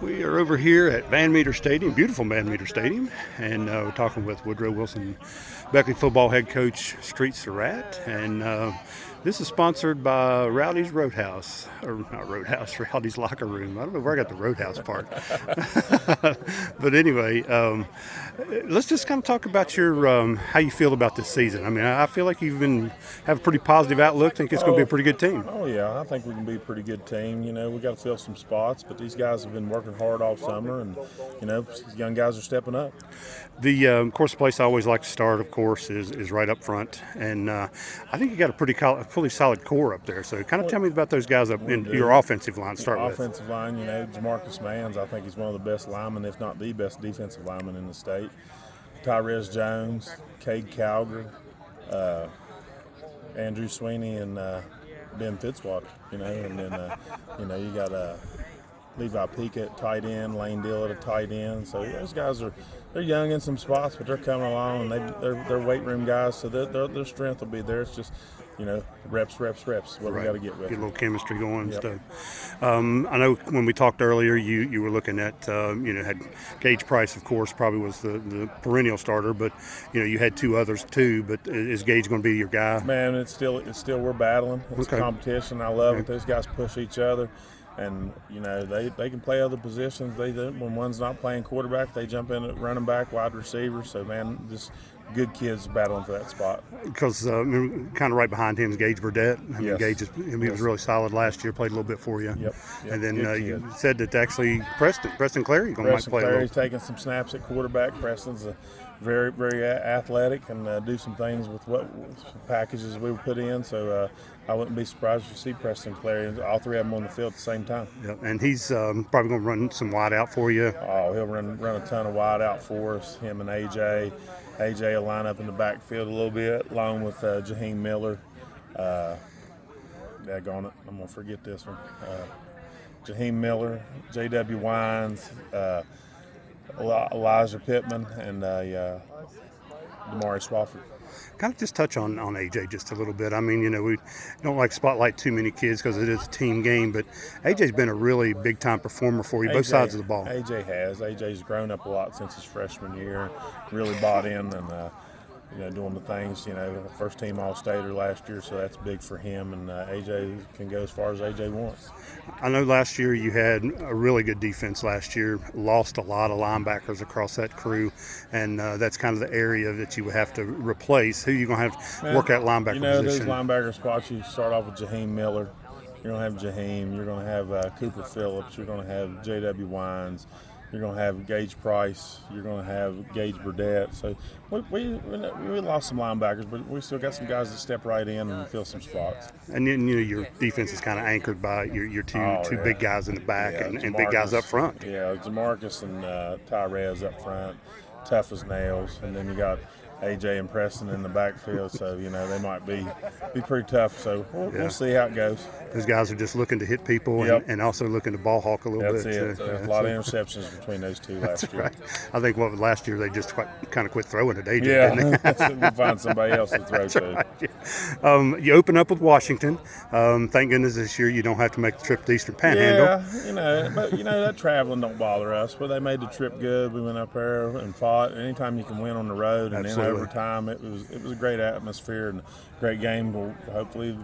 We are over here at Van Meter Stadium, beautiful Van Meter Stadium, and we're talking with Woodrow Wilson Beckley Football head coach Street Sarrett, and this is sponsored by Rowdy's Roadhouse, or not Roadhouse, Rowdy's Locker Room. I don't know where I got the Roadhouse part, but anyway, let's just kind of talk about your how you feel about this season. I mean, I feel like you've have a pretty positive outlook. Think it's going to be a pretty good team. Oh yeah, I think we can be a pretty good team. You know, we got to fill some spots, but these guys have been working hard all summer, and you know, these young guys are stepping up. The of course, the place I always like to start, of course, is right up front, and I think you got a pretty solid core up there. So, kind of tell me about those guys up in your offensive line. Start with offensive line. You know, Jamarcus Manns, I think he's one of the best linemen, if not the best defensive lineman in the state. Tyrez Jones, Cade Calgary, Andrew Sweeney, and Ben Fitzwater. You know, and then you know, you got Levi Peak at tight end, Lane Dill at a tight end. So those guys they're young in some spots, but they're coming along, and they're weight room guys, so their strength will be there. It's just, you know, reps. What we got to get with. Get a little chemistry going Yep. and stuff. I know when we talked earlier, you were looking at had Gage Price, of course, probably was the perennial starter, but you had two others too. But is Gage going to be your guy? Man, it's still we're battling. It's a competition. I love it. Those guys push each other. And, you know, they can play other positions. When one's not playing quarterback, they jump in at running back, wide receiver. So, man, just good kids battling for that spot. Because kind of right behind him is Gage Burdett. I mean, Yes. Gage he was really solid last year, played a little bit for you. Yep. And then Good you kid. said that actually Preston Clary might play a little. Clary's taking some snaps at quarterback. Preston's very, very athletic and do some things with what packages we put in. So I wouldn't be surprised to see Preston Clary, all three of them on the field at the same time. Yeah, and he's probably going to run some wide out for you. Oh, he'll run a ton of wide out for us. Him and AJ. AJ will line up in the backfield a little bit, along with Jaheim Miller. Daggone it, I'm going to forget this one. Jaheim Miller, J.W. Wines, Elijah Pittman, and Damari Swafford. Kind of just touch on AJ just a little bit. I mean, we don't like to spotlight too many kids because it is a team game, but AJ's been a really big-time performer for you, both sides of the ball. AJ's grown up a lot since his freshman year, really bought in and, doing the things, first team All-Stater last year, so that's big for him, and AJ can go as far as AJ wants. I know last year you had a really good defense last year, lost a lot of linebackers across that crew, and that's kind of the area that you would have to replace. Who are you going to have to work at linebacker position? Those linebacker spots, you start off with Jaheim Miller. You're going to have Jaheim. You're going to have Cooper Phillips. You're going to have J.W. Wines. You're going to have Gage Price. You're going to have Gage Burdett. So we lost some linebackers, but we still got some guys that step right in and fill some spots. And then your defense is kind of anchored by your two big guys in the back and big guys up front. Yeah, Jamarcus and Tyrez up front, tough as nails, and then you got AJ and Preston in the backfield, so they might be pretty tough. So we'll see how it goes. Those guys are just looking to hit people and also looking to ball hawk a little bit. That's it. There's a lot of interceptions between those two last year. Right. I think last year they just kind of quit throwing at AJ. Didn't they? We'll find somebody else to throw to. Right. Yeah. You open up with Washington. Thank goodness this year you don't have to make the trip to the Eastern Panhandle. Yeah, but that traveling don't bother us. But they made the trip good. We went up there and fought. Anytime you can win on the road and in overtime, it was a great atmosphere and a great game. Hopefully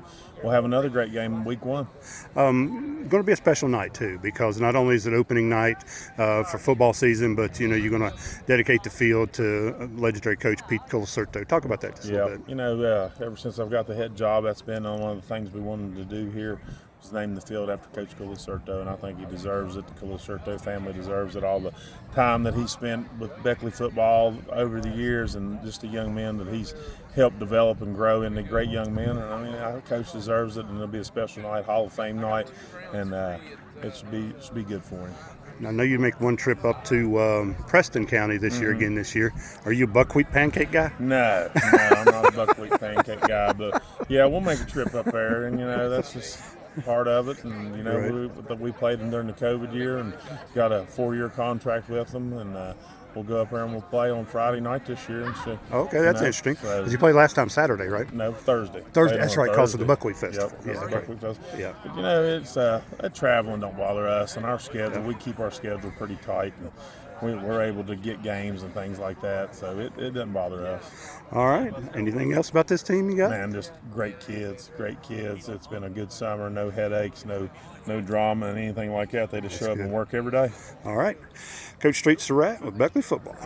we'll have another great game in week one. Going to be a special night too, because not only is it opening night for football season, but you're going to dedicate the field to legendary coach Pete Colasurto. Talk about that just a little bit. Ever since I've got the head job, that's been one of the things we wanted to do here. Was name the field after Coach Colasurto, and I think he deserves it. The Colasurto family deserves it. All the time that he spent with Beckley Football over the years, and just a young man that he's helped develop and grow into great young men. And I mean, our coach deserves it, and it'll be a special night, Hall of Fame night, and it should be good for him. I know you make one trip up to Preston County this year again this year. Are you a buckwheat pancake guy? No, I'm not a buckwheat pancake guy, but yeah, we'll make a trip up there, and that's just part of it. And we played them during the COVID year and got a 4-year contract with them, and we'll go up there and we'll play on Friday night this year. And so, Okay, that's interesting. so- Because you played last time Saturday, right? no, Thursday. Thursday. Played That's on right, because of the Thursday. Buckwheat Festival. Yep, Yeah, the okay. Buckwheat Festival. Yeah. But you know, it's that traveling don't bother us, and our schedule. We keep our schedule pretty tight, and we're able to get games and things like that. So it doesn't bother us. All right. Anything else about this team you got? Man, just great kids, great kids. It's been a good summer. No headaches, no drama, and anything like that. They just show up and work every day. All right. Coach Street Sarrett with Beckley Football.